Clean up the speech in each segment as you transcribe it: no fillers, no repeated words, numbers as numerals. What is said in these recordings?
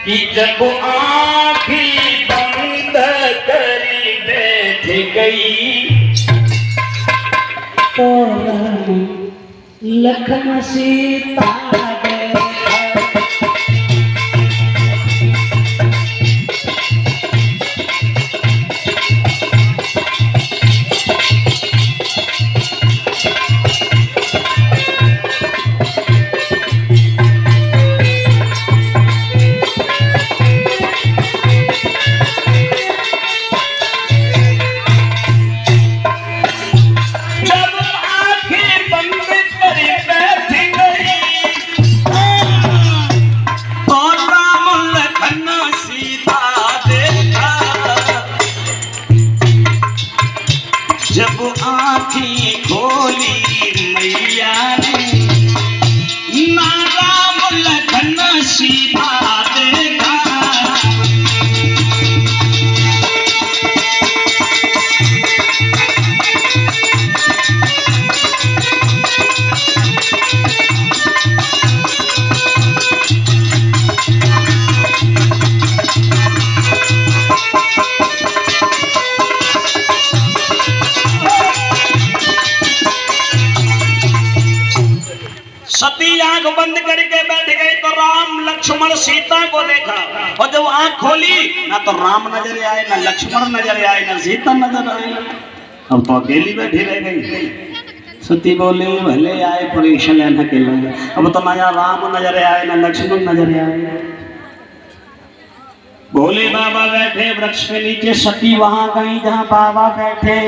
कि जब आँखें बंद करी बैठ गई तो लखन सीता जब आँखें खोली मैया ने ना राम लखन सीता देखा। सती आंख बंद करके बैठ गई तो राम लक्ष्मण सीता को देखा, और जब आंख खोली ना तो राम नजर आए, ना लक्ष्मण नजर आए, ना सीता नजर आए। अब तो अकेली बैठी रह गई। सती बोले भले आए परीक्षा लेना के लिए, अब तो ना राम नजर आए ना लक्ष्मण नजर आए। भोले बाबा बैठे वृक्ष के नीचे, सती वहां गई जहां बाबा बैठे।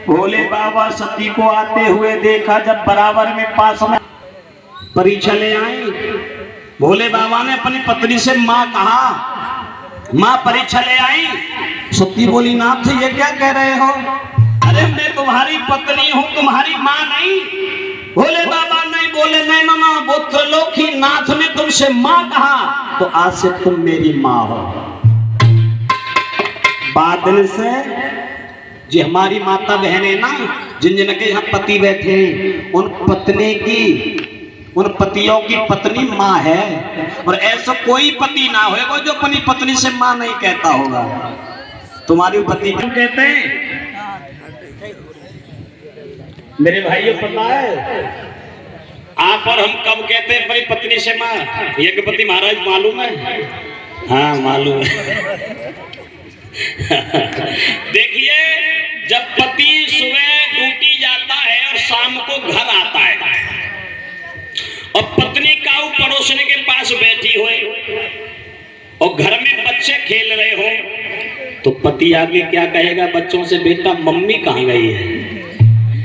भोले बाबा सती को आते हुए देखा, जब बराबर में पास में परीक्षा ले आई। भोले बाबा ने अपनी पत्नी से माँ कहा, माँ परीक्षा ले आई। सती बोली नाथ ये क्या कह रहे हो? अरे मैं तुम्हारी पत्नी हूँ, तुम्हारी माँ नहीं। भोले बाबा नहीं बोले, नहीं ना वो त्रिलोकी नाथ ने तुमसे माँ कहा तो आज से तुम मेरी माँ हो। बादल से जी हमारी माता बहने ना, जिन जिनके यहाँ पति बैठे हैं, उन पत्नी की, उन पतियों की पत्नी माँ है। और ऐसा कोई पति ना होगा जो अपनी पत्नी से माँ नहीं कहता होगा। तुम्हारी पति क्यों कहते हैं मेरे भाइयों, पता है आप और हम कब कहते हैं अपनी पत्नी से माँ? यज्ञपति महाराज मालूम है? हाँ मालूम है। देखिए जब पति सुबह ड्यूटी जाता है और शाम को घर आता है और पत्नी काऊ पड़ोसने के पास बैठी हो और घर में बच्चे खेल रहे हो, तो पति आगे क्या कहेगा बच्चों से? बेटा मम्मी कहाँ गई है?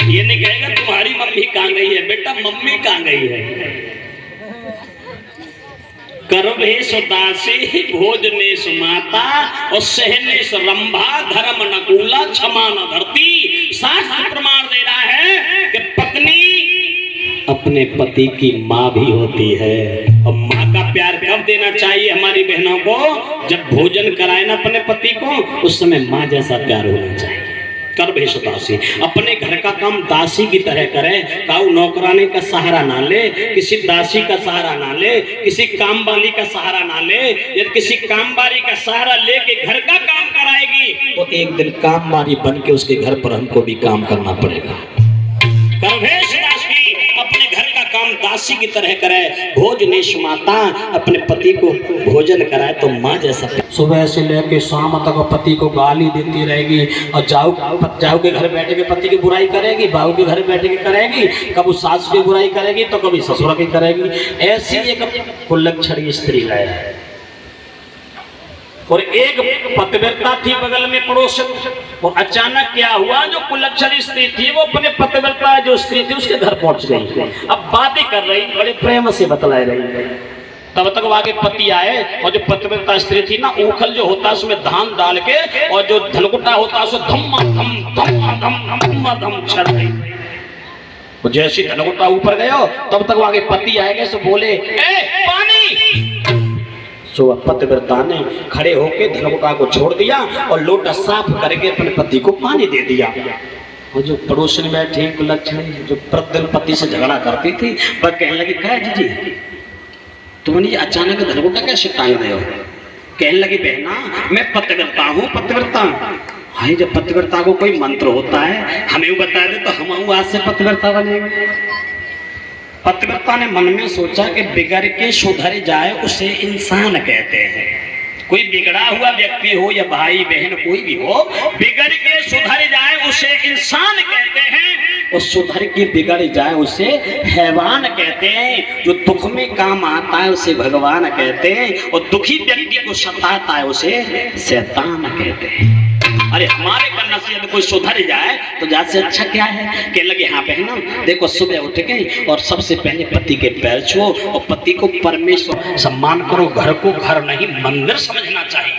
ये नहीं कहेगा तुम्हारी मम्मी कहाँ गई है, बेटा मम्मी कहाँ गई है। गर्भेश दासी भोजनेश माता और सहनेश रंभा धर्म नकुला क्षमा न धरती। शास्त्र प्रमाण दे रहा है कि पत्नी अपने पति की माँ भी होती है। और माँ का प्यार कब देना चाहिए हमारी बहनों को? जब भोजन कराए ना अपने पति को, उस समय माँ जैसा प्यार होना चाहिए। गर्भेश दासी अपने घर का काम दासी की तरह करे, काऊ नौकरानी का सहारा ना ले, किसी दासी का सहारा ना ले, किसी काम वाली का सहारा ना ले। यदि किसी काम वाली का सहारा लेके घर का काम कराएगी तो एक दिन काम वाली बन के उसके घर पर हमको भी काम करना पड़ेगा। गर्भेश दासी अपने घर का काम दासी की तरह करे, भोजनेश माता अपने पति को भोजन कराए तो माँ जैसा। सुबह से लेकर शाम तक पति को गाली देती रहेगी और जाऊ के घर बैठे के पति की बुराई करेगी, बाऊ के घर बैठे के करेगी, कभी सास की बुराई करेगी तो कभी ससुर की करेगी। ऐसी एक कुलक्षणी स्त्री है। और एक पतिव्रता थी बगल में पड़ोस, और अचानक क्या हुआ, जो कुलक्षणी स्त्री थी वो अपने पतिव्रता जो स्त्री थी उसके घर पहुंच गई। अब बातें कर रही, बड़े प्रेम से बतला रही। तब तक आगे पति आए और जो पतिव्रता स्त्री थी ना, ऊखल जो होता है उसमें धान डाल के और जो धनकुटा होता है उसमें धम्मा धम धम्मा धम धम्मा धम छड़ गई। वो जैसे धनकुटा ऊपर गया तब तक आगे पति आएगा सो बोले ए पानी। सो पतिव्रता ने खड़े होके धनकुटा को छोड़ दिया और लोटा साफ करके अपने पति को पानी दे दिया। और जो पड़ोस में बैठी कुलक्षणी जो प्रतिदिन पति से झगड़ा करती थी, वह कहने लगी कह जी तुमने अचानक धनकुटा कैसे टांग रहे हो? कहने लगी बहना मैं पतिव्रता हूँ, पतिव्रता। हाय जब पतिव्रता को कोई मंत्र होता है हमें बता दे तो हम आज से पतिव्रता बनेंगे। पतिव्रता ने मन में सोचा कि बिगड़ के सुधर जाए उसे इंसान कहते हैं। कोई बिगड़ा हुआ व्यक्ति हो या भाई बहन कोई भी हो, बिगड़ के सुधर जाए उसे इंसान कहते हैं, और सुधर के बिगड़ जाए उसे हैवान कहते हैं। जो दुख में काम आता है उसे भगवान कहते हैं, और दुखी व्यक्ति को सताता है उसे शैतान कहते हैं। अरे हमारे करना से यदि कोई सुधर जाए तो जासे अच्छा क्या है। कहने लगे हाँ बहना देखो सुबह उठ गई और सबसे पहले पति के पैर छुओ और पति को परमेश्वर सम्मान करो। घर को घर नहीं मंदिर समझना चाहिए।